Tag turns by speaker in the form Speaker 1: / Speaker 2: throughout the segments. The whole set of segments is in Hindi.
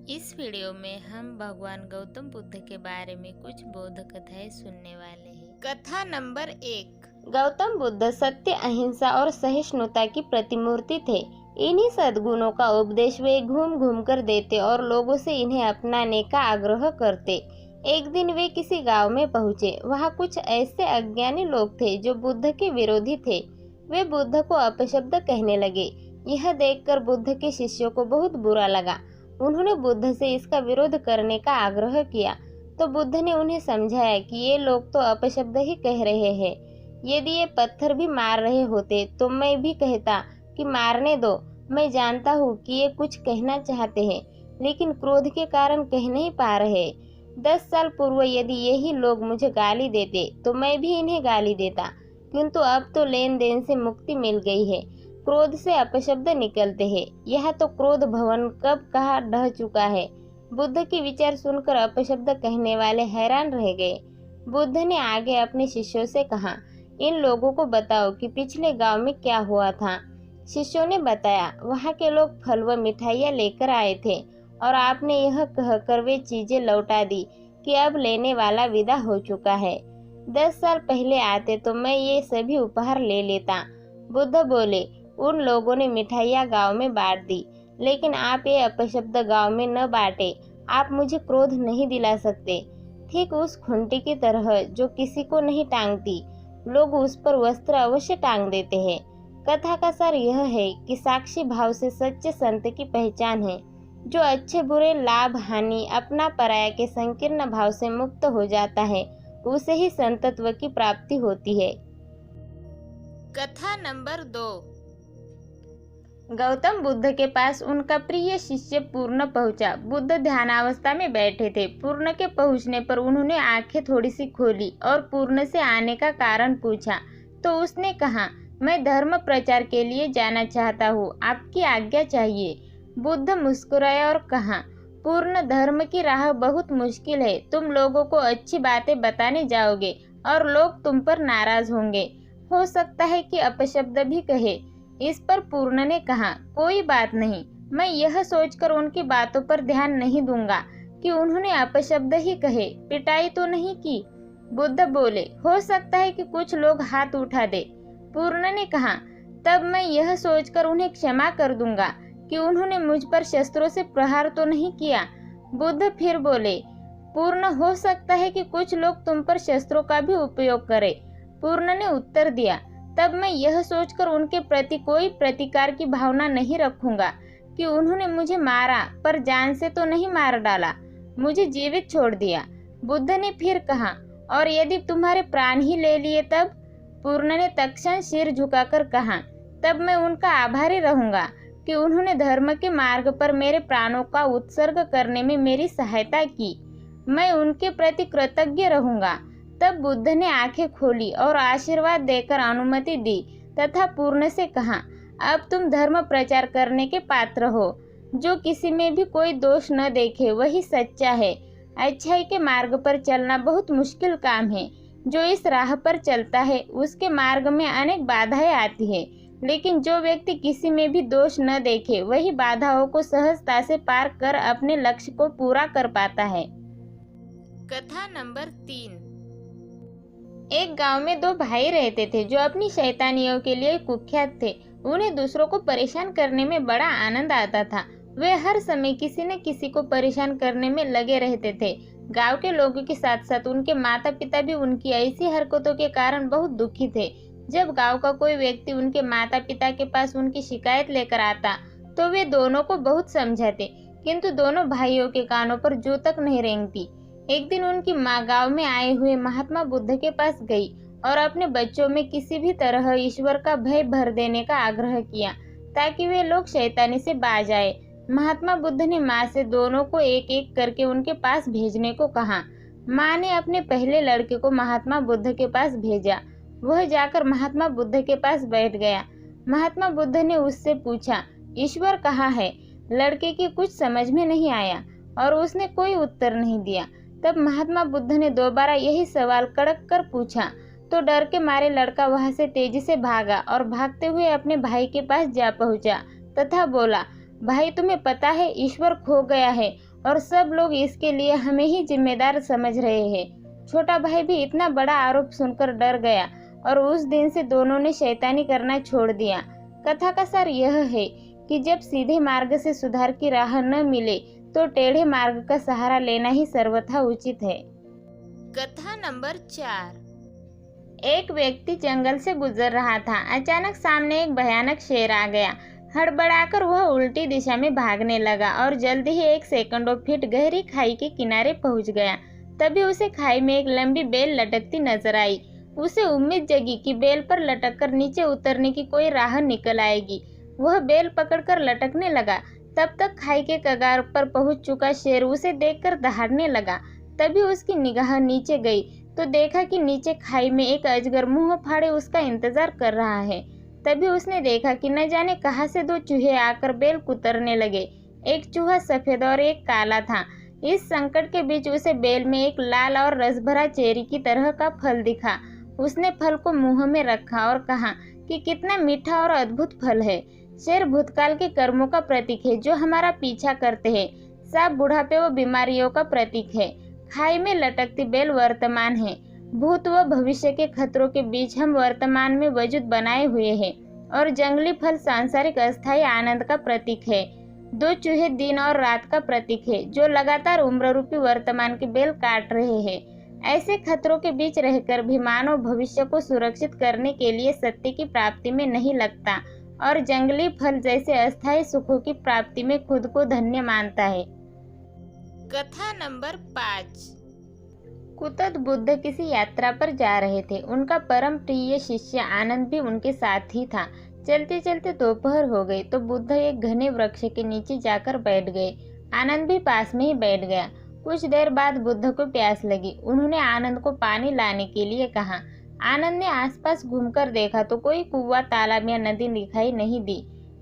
Speaker 1: इस वीडियो में हम भगवान गौतम बुद्ध के बारे में कुछ बोध कथाएं सुनने वाले हैं। कथा नंबर 1।
Speaker 2: गौतम बुद्ध सत्य, अहिंसा और सहिष्णुता की प्रतिमूर्ति थे। इन्हीं सद्गुणों का उपदेश वे घूम घूम कर देते और लोगों से इन्हें अपनाने का आग्रह करते। एक दिन वे किसी गांव में पहुंचे। वहां कुछ ऐसे अज्ञानी लोग थे जो बुद्ध के विरोधी थे। वे बुद्ध को अपशब्द कहने लगे। यह देखकर बुद्ध के शिष्यों को बहुत बुरा लगा। उन्होंने बुद्ध से इसका विरोध करने का आग्रह किया तो बुद्ध ने उन्हें समझाया कि ये लोग तो अपशब्द ही कह रहे हैं। यदि ये पत्थर भी मार रहे होते तो मैं भी कहता कि मारने दो। मैं जानता हूँ कि ये कुछ कहना चाहते हैं लेकिन क्रोध के कारण कह नहीं पा रहे। 10 साल पूर्व यदि यही लोग मुझे गाली देते तो मैं भी इन्हें गाली देता, किंतु अब तो लेन देन से मुक्ति मिल गई है। क्रोध से अपशब्द निकलते हैं। यह तो क्रोध भवन कब कहाँ ढह चुका है। बुद्ध के विचार सुनकर अपशब्द कहने वाले हैरान रह गए। बुद्ध ने आगे अपने शिष्यों से कहा, इन लोगों को बताओ कि पिछले गांव में क्या हुआ था। शिष्यों ने बताया, वहां के लोग फल व मिठाइयाँ लेकर आए थे और आपने यह कहकर वे चीजें लौटा दी कि अब लेने वाला विदा हो चुका है। 10 साल पहले आते तो मैं ये सभी उपहार ले लेता। बुद्ध बोले, उन लोगों ने मिठाइयाँ गांव में बांट दी, लेकिन आप ये अपशब्द गांव में न बांटे। आप मुझे क्रोध नहीं दिला सकते। ठीक उस खूंटी की तरह जो किसी को नहीं टांगती, लोग उस पर वस्त्र अवश्य टांग देते हैं। कथा का सार यह है कि साक्षी भाव से सच्चे संत की पहचान है। जो अच्छे बुरे, लाभ हानि, अपना पराया के संकीर्ण भाव से मुक्त हो जाता है, उसे ही संतत्व की प्राप्ति होती है।
Speaker 1: कथा नंबर 2।
Speaker 2: गौतम बुद्ध के पास उनका प्रिय शिष्य पूर्ण पहुंचा। बुद्ध ध्यानावस्था में बैठे थे। पूर्ण के पहुंचने पर उन्होंने आंखें थोड़ी सी खोली और पूर्ण से आने का कारण पूछा तो उसने कहा, मैं धर्म प्रचार के लिए जाना चाहता हूँ, आपकी आज्ञा चाहिए। बुद्ध मुस्कुराए और कहा, पूर्ण, धर्म की राह बहुत मुश्किल है। तुम लोगों को अच्छी बातें बताने जाओगे और लोग तुम पर नाराज होंगे। हो सकता है कि अपशब्द भी कहे। इस पर पूर्ण ने कहा, कोई बात नहीं, मैं यह सोचकर उनकी बातों पर ध्यान नहीं दूंगा कि उन्होंने अपशब्द ही कहे, पिटाई तो नहीं की। बुद्ध बोले, हो सकता है कि कुछ लोग हाथ उठा दे। पूर्ण ने कहा, तब मैं यह सोचकर उन्हें क्षमा कर दूंगा कि उन्होंने मुझ पर शस्त्रों से प्रहार तो नहीं किया। बुद्ध फिर बोले, पूर्ण, हो सकता है कि कुछ लोग तुम पर शस्त्रों का भी उपयोग करें। पूर्ण ने उत्तर दिया, तब मैं यह सोचकर उनके प्रति कोई प्रतिकार की भावना नहीं रखूंगा कि उन्होंने मुझे मारा पर जान से तो नहीं मार डाला, मुझे जीवित छोड़ दिया। बुद्ध ने फिर कहा, और यदि तुम्हारे प्राण ही ले लिए तब? पूर्ण ने तत्क्षण सिर झुकाकर कहा, तब मैं उनका आभारी रहूंगा कि उन्होंने धर्म के मार्ग पर मेरे प्राणों का उत्सर्ग करने में मेरी सहायता की। मैं उनके प्रति कृतज्ञ रहूंगा। तब बुद्ध ने आंखें खोली और आशीर्वाद देकर अनुमति दी तथा पूर्ण से कहा, अब तुम धर्म प्रचार करने के पात्र हो। जो किसी में भी कोई दोष न देखे वही सच्चा है। अच्छाई के मार्ग पर चलना बहुत मुश्किल काम है। जो इस राह पर चलता है उसके मार्ग में अनेक बाधाएं आती है, लेकिन जो व्यक्ति किसी में भी दोष न देखे वही बाधाओं को सहजता से पार कर अपने लक्ष्य को पूरा कर पाता है।
Speaker 1: कथा नंबर 3।
Speaker 2: एक गांव में 2 भाई रहते थे जो अपनी शैतानियों के लिए कुख्यात थे। उन्हें दूसरों को परेशान करने में बड़ा आनंद आता था। वे हर समय किसी न किसी को परेशान करने में लगे रहते थे। गांव के लोगों के साथ साथ उनके माता पिता भी उनकी ऐसी हरकतों के कारण बहुत दुखी थे। जब गांव का कोई व्यक्ति उनके माता पिता के पास उनकी शिकायत लेकर आता तो वे दोनों को बहुत समझाते, किंतु दोनों भाइयों के कानों पर जू तक नहीं रेंगती। एक दिन उनकी माँ गांव में आए हुए महात्मा बुद्ध के पास गई और अपने बच्चों में किसी भी तरह ईश्वर का भय भर देने का आग्रह किया ताकि वे लोग शैतानी से बाज आए। महात्मा बुद्ध ने माँ से दोनों को एक एक करके उनके पास भेजने को कहा। माँ ने अपने पहले लड़के को महात्मा बुद्ध के पास भेजा। वह जाकर महात्मा बुद्ध के पास बैठ गया। महात्मा बुद्ध ने उससे पूछा, ईश्वर कहाँ है? लड़के की कुछ समझ में नहीं आया और उसने कोई उत्तर नहीं दिया। तब महात्मा बुद्ध ने दोबारा यही सवाल कड़क कर पूछा तो डर के मारे लड़का वहां से तेजी से भागा और भागते हुए अपने भाई के पास जा पहुंचा तथा बोला, भाई, तुम्हें पता है ईश्वर खो गया है और सब लोग इसके लिए हमें ही जिम्मेदार समझ रहे हैं। छोटा भाई भी इतना बड़ा आरोप सुनकर डर गया और उस दिन से दोनों ने शैतानी करना छोड़ दिया। कथा का सार यह है कि जब सीधे मार्ग से सुधार की राह न मिले तो टेढ़े मार्ग का सहारा लेना ही सर्वथा उचित है।
Speaker 1: कथा नंबर 4।
Speaker 2: एक व्यक्ति जंगल से गुजर रहा था। अचानक सामने एक भयानक शेर आ गया। हड़बड़ाकर वह उल्टी दिशा में भागने लगा और जल्दी ही 1 सेकंडों फीट गहरी खाई के किनारे पहुंच गया। तभी उसे खाई में एक लंबी बेल लटकती नजर आई। उसे उम्मीद जगी कि बेल पर लटककर नीचे उतरने की कोई राह निकल आएगी। वह बेल पकड़कर लटकने लगा। तब तक खाई के कगार पर पहुंच चुका शेर उसे देखकर दहाड़ने लगा। तभी उसकी निगाह नीचे गई तो देखा कि नीचे खाई में एक अजगर मुंह फाड़े उसका इंतजार कर रहा है। तभी उसने देखा कि न जाने कहां से 2 चूहे आकर बेल कुतरने लगे। एक चूहा सफेद और एक काला था। इस संकट के बीच उसे बेल में एक लाल और रसभरा चेरी की तरह का फल दिखा। उसने फल को मुंह में रखा और कहा कि कितना मीठा और अद्भुत फल है। शेर भूतकाल के कर्मों का प्रतीक है जो हमारा पीछा करते हैं। सांप बुढ़ापे व बीमारियों का प्रतीक है। खाई में लटकती बेल वर्तमान है। भूत व भविष्य के खतरों के बीच हम वर्तमान में वजूद बनाए हुए हैं और जंगली फल सांसारिक अस्थायी आनंद का प्रतीक है। 2 चूहे दिन और रात का प्रतीक है जो लगातार उम्र रूपी वर्तमान की बेल काट रहे हैं। ऐसे खतरों के बीच रहकर भी मानव भविष्य को सुरक्षित करने के लिए सत्य की प्राप्ति में नहीं लगता और जंगली फल जैसे अस्थायी सुखों की प्राप्ति में खुद को धन्य मानता है।
Speaker 1: कथा नंबर 5।
Speaker 2: कुतद बुद्ध किसी यात्रा पर जा रहे थे। उनका परम प्रिय शिष्य आनंद भी उनके साथ ही था। चलते चलते दोपहर हो गई तो बुद्ध एक घने वृक्ष के नीचे जाकर बैठ गए। आनंद भी पास में ही बैठ गया। कुछ देर बाद बुद्ध को प्यास लगी। उन्होंने आनंद को पानी लाने के लिए कहा। आनंद ने आसपास घूमकर देखा तो कोई कुआं, तालाब या नदी दिखाई नहीं दी।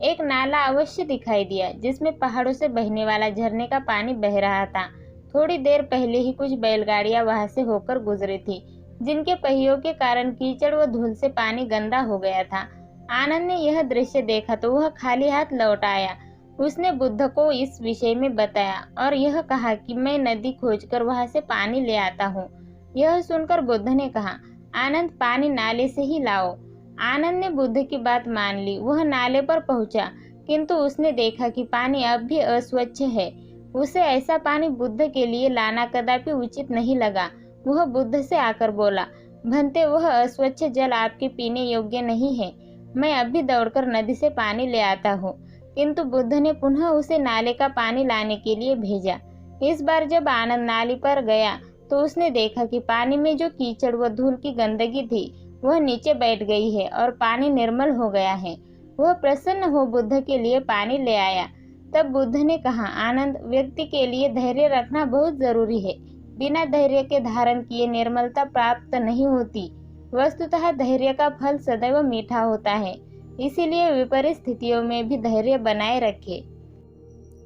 Speaker 2: एक नाला अवश्य दिखाई दिया जिसमें पहाड़ों से बहने वाला झरने का पानी बह रहा था। थोड़ी देर पहले ही कुछ बैलगाड़ियां वहां से होकर गुजरी थी जिनके पहियों के कारण कीचड़ व धूल से पानी गंदा हो गया था। आनंद ने यह दृश्य देखा तो वह खाली हाथ लौट आया। उसने बुद्ध को इस विषय में बताया और यह कहा कि मैं नदी खोजकर वहां से पानी ले आता हूँ। यह सुनकर बुद्ध ने कहा, आनंद पानी नाले से ही लाओ। आनंद ने बुद्ध की बात मान ली। वह नाले पर पहुंचा किंतु उसने देखा कि पानी अब भी अस्वच्छ है। उसे ऐसा पानी बुद्ध के लिए लाना कदापि उचित नहीं लगा। वह बुद्ध से आकर बोला, भंते वह अस्वच्छ जल आपके पीने योग्य नहीं है। मैं अभी दौड़कर नदी से पानी ले आता हूँ। किंतु बुद्ध ने पुनः उसे नाले का पानी लाने के लिए भेजा। इस बार जब आनंद नाली पर गया तो उसने देखा कि पानी में जो कीचड़ व धूल की गंदगी थी वह नीचे बैठ गई है और पानी निर्मल हो गया है। वह प्रसन्न हो बुद्ध के लिए पानी ले आया। तब बुद्ध ने कहा, आनंद, व्यक्ति के लिए धैर्य रखना बहुत जरूरी है। बिना धैर्य के धारण किए निर्मलता प्राप्त नहीं होती। वस्तुतः धैर्य का फल सदैव मीठा होता है। इसीलिए विपरीत स्थितियों में भी धैर्य बनाए रखें।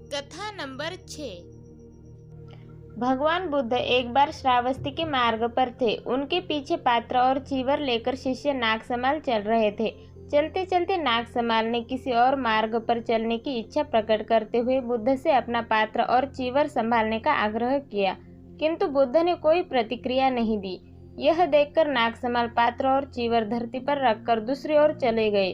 Speaker 1: कथा नंबर 6।
Speaker 2: भगवान बुद्ध एक बार श्रावस्ती के मार्ग पर थे। उनके पीछे पात्र और चीवर लेकर शिष्य नागसमाल चल रहे थे। चलते चलते नागसमाल ने किसी और मार्ग पर चलने की इच्छा प्रकट करते हुए बुद्ध से अपना पात्र और चीवर संभालने का आग्रह किया, किंतु बुद्ध ने कोई प्रतिक्रिया नहीं दी। यह देखकर नागसमाल पात्र और चीवर धरती पर रखकर दूसरी ओर चले गए।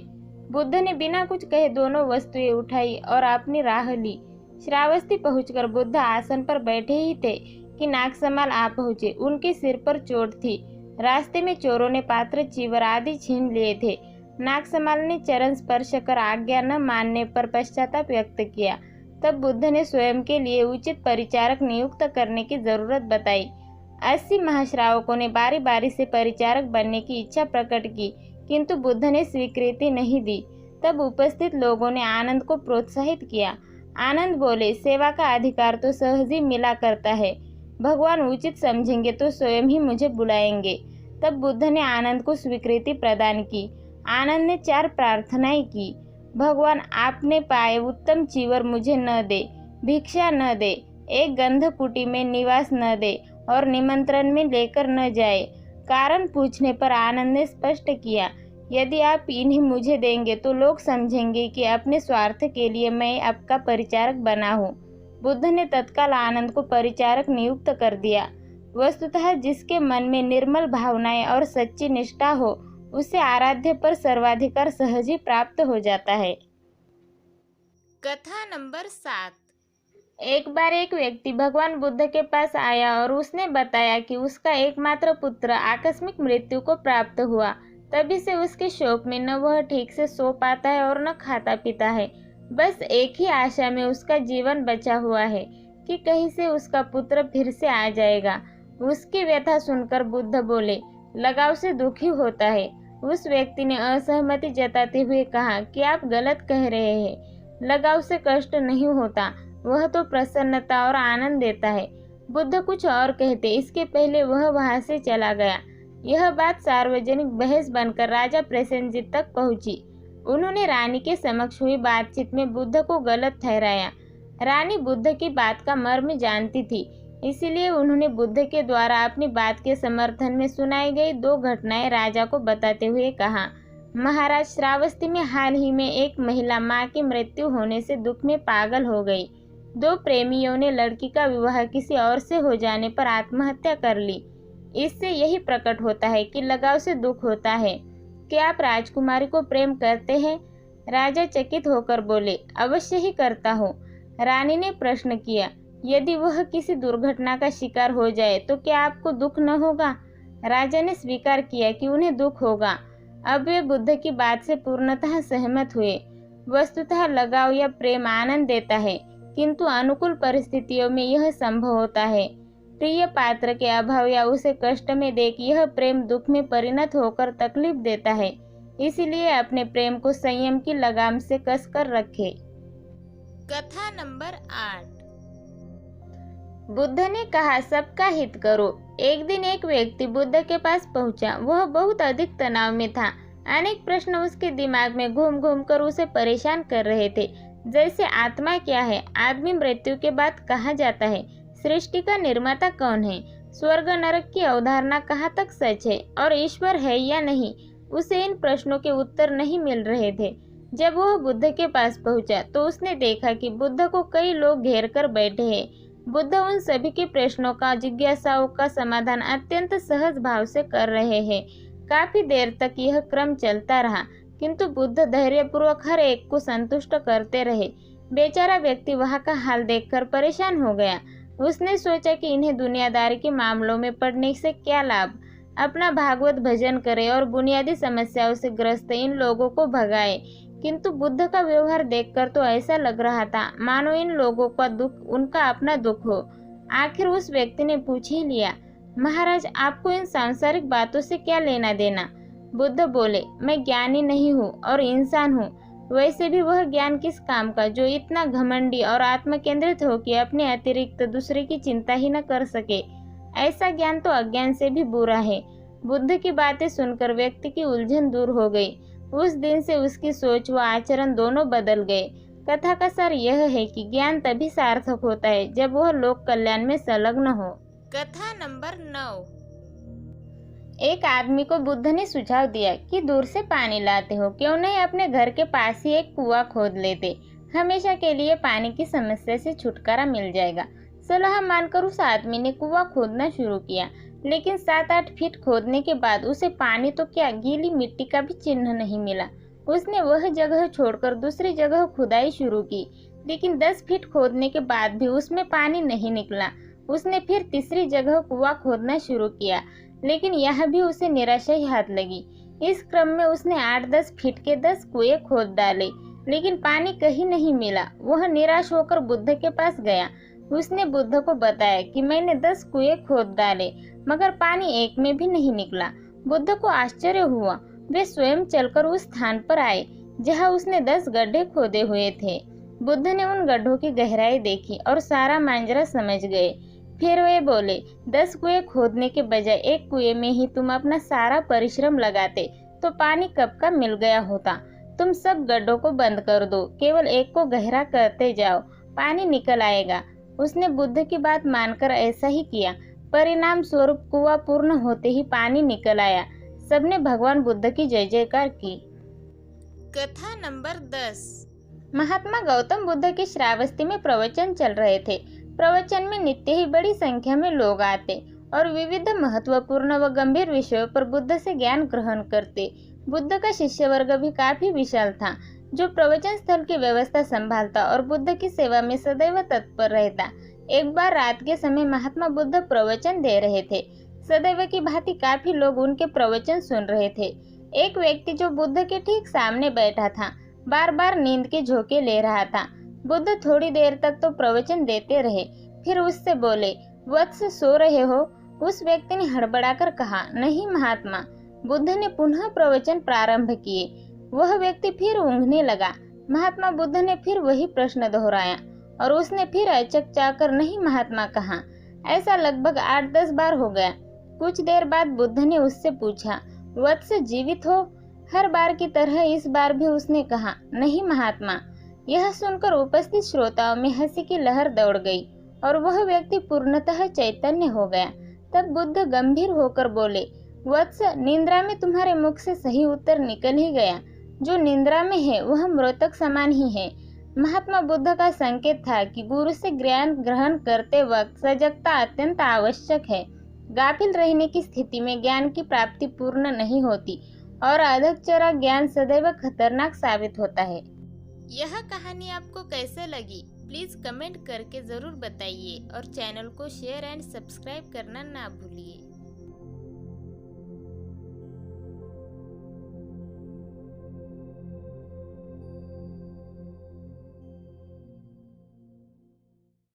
Speaker 2: बुद्ध ने बिना कुछ कहे दोनों वस्तुएं उठाई और अपनी राह ली। श्रावस्ती पहुंचकर बुद्ध आसन पर बैठे ही थे कि नागसमाल आ पहुंचे। उनके सिर पर चोट थी। रास्ते में चोरों ने पात्र, चीवर आदि छीन लिए थे। नागसमाल ने चरण स्पर्श कर आज्ञा न मानने पर पश्चाताप व्यक्त किया। तब बुद्ध ने स्वयं के लिए उचित परिचारक नियुक्त करने की जरूरत बताई। 80 महाश्रावकों ने बारी बारी से परिचारक बनने की इच्छा प्रकट की, किंतु बुद्ध ने स्वीकृति नहीं दी। तब उपस्थित लोगों ने आनंद को प्रोत्साहित किया। आनंद बोले, सेवा का अधिकार तो सहज ही मिला करता है। भगवान उचित समझेंगे तो स्वयं ही मुझे बुलाएंगे। तब बुद्ध ने आनंद को स्वीकृति प्रदान की। आनंद ने 4 प्रार्थनाएं की। भगवान, आपने पाए उत्तम चीवर मुझे न दे, भिक्षा न दे, एक गंध कुटी में निवास न दे और निमंत्रण में लेकर न जाए। कारण पूछने पर आनंद ने स्पष्ट किया, यदि आप इन्हें मुझे देंगे तो लोग समझेंगे कि अपने स्वार्थ के लिए मैं आपका परिचारक बना हूँ। बुद्ध ने तत्काल आनंद को परिचारक नियुक्त कर दिया। वस्तुतः जिसके मन में निर्मल भावनाएं और सच्ची निष्ठा हो, उसे आराध्य पर सर्वाधिकार सहज ही प्राप्त हो जाता है।
Speaker 1: कथा नंबर 7।
Speaker 2: एक बार एक व्यक्ति भगवान बुद्ध के पास आया और उसने बताया कि उसका एकमात्र पुत्र आकस्मिक मृत्यु को प्राप्त हुआ। तभी से उसके शोक में न वह ठीक से सो पाता है और न खाता पीता है। बस एक ही आशा में उसका जीवन बचा हुआ है कि कहीं से उसका पुत्र फिर से आ जाएगा। उसकी व्यथा सुनकर बुद्ध बोले, लगाव से दुखी होता है। उस व्यक्ति ने असहमति जताते हुए कहा कि आप गलत कह रहे हैं। लगाव से कष्ट नहीं होता, वह तो प्रसन्नता और आनंद देता है। बुद्ध कुछ और कहते इसके पहले वह वहां से चला गया। यह बात सार्वजनिक बहस बनकर राजा प्रसेनजीत तक पहुंची। उन्होंने रानी के समक्ष हुई बातचीत में बुद्ध को गलत ठहराया। रानी बुद्ध की बात का मर्म जानती थी, इसीलिए उन्होंने बुद्ध के द्वारा अपनी बात के समर्थन में सुनाई गई 2 घटनाएं राजा को बताते हुए कहा, महाराज, श्रावस्ती में हाल ही में एक महिला मां की मृत्यु होने से दुख में पागल हो गई। 2 प्रेमियों ने लड़की का विवाह किसी और से हो जाने पर आत्महत्या कर ली। इससे यही प्रकट होता है कि लगाव से दुख होता है। क्या आप राजकुमारी को प्रेम करते हैं? राजा चकित होकर बोले, अवश्य ही करता हूँ। रानी ने प्रश्न किया, यदि वह किसी दुर्घटना का शिकार हो जाए तो क्या आपको दुख न होगा? राजा ने स्वीकार किया कि उन्हें दुख होगा। अब वे बुद्ध की बात से पूर्णतः सहमत हुए। वस्तुतः लगाव या प्रेम आनंद देता है, किंतु अनुकूल परिस्थितियों में यह संभव होता है। प्रिय पात्र के अभाव या उसे कष्ट में देख यह प्रेम दुख में परिणत होकर तकलीफ देता है। इसीलिए अपने प्रेम को संयम की लगाम से कसकर रखे।
Speaker 1: कथा नंबर 8।
Speaker 2: बुद्ध ने कहा, सबका हित करो। एक दिन एक व्यक्ति बुद्ध के पास पहुंचा। वह बहुत अधिक तनाव में था। अनेक प्रश्न उसके दिमाग में घूम घूम कर उसे परेशान कर रहे थे। जैसे आत्मा क्या है, आदमी मृत्यु के बाद कहाँ जाता है, सृष्टि का निर्माता कौन है, स्वर्ग नरक की अवधारणा कहाँ तक सच है और ईश्वर है या नहीं। उसे इन प्रश्नों के उत्तर नहीं मिल रहे थे। जब वह बुद्ध के पास पहुंचा तो उसने देखा कि बुद्ध को कई लोग घेर कर बैठे हैं। बुद्ध उन सभी के प्रश्नों का, जिज्ञासाओं का समाधान अत्यंत सहज भाव से कर रहे हैं। काफी देर तक यह क्रम चलता रहा, किंतु बुद्ध धैर्यपूर्वक हर एक को संतुष्ट करते रहे। बेचारा व्यक्ति वहां का हाल देखकर परेशान हो गया। उसने सोचा कि इन्हें दुनियादारी के मामलों में पड़ने से क्या लाभ, अपना भागवत भजन करे और बुनियादी समस्याओं से ग्रस्त इन लोगों को भगाए। किंतु बुद्ध का व्यवहार देखकर तो ऐसा लग रहा था मानो इन लोगों का दुख उनका अपना दुख हो। आखिर उस व्यक्ति ने पूछ ही लिया, महाराज, आपको इन सांसारिक बातों से क्या लेना देना? बुद्ध बोले, मैं ज्ञानी नहीं हूँ और इंसान हूँ। वैसे भी वह ज्ञान किस काम का जो इतना घमंडी और आत्मकेंद्रित हो कि अपने अतिरिक्त दूसरे की चिंता ही न कर सके। ऐसा ज्ञान तो अज्ञान से भी बुरा है। बुद्ध की बातें सुनकर व्यक्ति की उलझन दूर हो गई। उस दिन से उसकी सोच व आचरण दोनों बदल गए। कथा का सार यह है कि ज्ञान तभी सार्थक होता है जब वह लोक कल्याण में संलग्न हो।
Speaker 1: कथा नंबर 9।
Speaker 2: एक आदमी को बुद्ध ने सुझाव दिया कि दूर से पानी लाते हो, क्यों नहीं अपने घर के पास ही एक कुआं खोद लेते, हमेशा के लिए पानी की समस्या से छुटकारा मिल जाएगा। सलाह मानकर उस आदमी ने कुआं खोदना शुरू किया, लेकिन 7-8 फीट खोदने के बाद उसे पानी तो क्या, गीली मिट्टी का भी चिन्ह नहीं मिला। उसने वह जगह छोड़कर दूसरी जगह खुदाई शुरू की, लेकिन 10 फीट खोदने के बाद भी उसमें पानी नहीं निकला। उसने फिर तीसरी जगह कुआं खोदना शुरू किया, लेकिन यह भी उसे निराशा ही हाथ लगी। इस क्रम में उसने 8-10 फीट के 10 कुएं खोद डाले, लेकिन पानी कहीं नहीं मिला। वह निराश होकर बुद्ध के पास गया। उसने बुद्ध को बताया कि मैंने 10 कुएं खोद डाले, मगर पानी एक में भी नहीं निकला। बुद्ध को आश्चर्य हुआ। वे स्वयं चलकर उस स्थान पर आए जहां उसने 10 गड्ढे खोदे हुए थे। बुद्ध ने उन गड्ढों की गहराई देखी और सारा मांजरा समझ गए। फिर वे बोले, 10 कुएं खोदने के बजाय एक कुएं में ही तुम अपना सारा परिश्रम लगाते तो पानी कब का मिल गया होता। तुम सब गड्ढों को बंद कर दो, केवल एक को गहरा करते जाओ, पानी निकल आएगा। उसने बुद्ध की बात मानकर ऐसा ही किया। परिणाम स्वरूप कुआं पूर्ण होते ही पानी निकल आया। सबने भगवान बुद्ध की जय जयकार की।
Speaker 1: कथा नंबर 10।
Speaker 2: महात्मा गौतम बुद्ध की श्रावस्ती में प्रवचन चल रहे थे। प्रवचन में नित्य ही बड़ी संख्या में लोग आते और विविध महत्वपूर्ण व गंभीर विषयों पर बुद्ध से ज्ञान ग्रहण करते। बुद्ध का शिष्य वर्ग भी काफी विशाल था, जो प्रवचन स्थल की व्यवस्था संभालता और बुद्ध की सेवा में सदैव तत्पर रहता। एक बार रात के समय महात्मा बुद्ध प्रवचन दे रहे थे। सदैव की भांति काफी लोग उनके प्रवचन सुन रहे थे। एक व्यक्ति जो बुद्ध के ठीक सामने बैठा था, बार बार नींद के झोंके ले रहा था। बुद्ध थोड़ी देर तक तो प्रवचन देते रहे, फिर उससे बोले, वत्स सो रहे हो? उस व्यक्ति ने हड़बड़ाकर कहा, नहीं महात्मा। बुद्ध ने पुनः प्रवचन प्रारंभ किए। वह व्यक्ति फिर ऊँघने लगा। महात्मा बुद्ध ने फिर वही प्रश्न दोहराया और उसने फिर अचकचाकर नहीं महात्मा कहा। ऐसा लगभग 8-10 बार हो गया। कुछ देर बाद बुद्ध ने उससे पूछा, वत्स जीवित हो? हर बार की तरह इस बार भी उसने कहा, नहीं महात्मा। यह सुनकर उपस्थित श्रोताओं में हंसी की लहर दौड़ गई और वह व्यक्ति पूर्णतः चैतन्य हो गया। तब बुद्ध गंभीर होकर बोले, वत्स, निद्रा में तुम्हारे मुख से सही उत्तर निकल ही गया। जो निद्रा में है वह मृतक समान ही है। महात्मा बुद्ध का संकेत था कि गुरु से ज्ञान ग्रहण करते वक्त सजगता अत्यंत आवश्यक है। गाफिल रहने की स्थिति में ज्ञान की प्राप्ति पूर्ण नहीं होती और अधचरा ज्ञान सदैव खतरनाक साबित होता है।
Speaker 1: यह कहानी आपको कैसे लगी? प्लीज कमेंट करके जरूर बताइए और चैनल को शेयर एंड सब्सक्राइब करना ना भूलिए।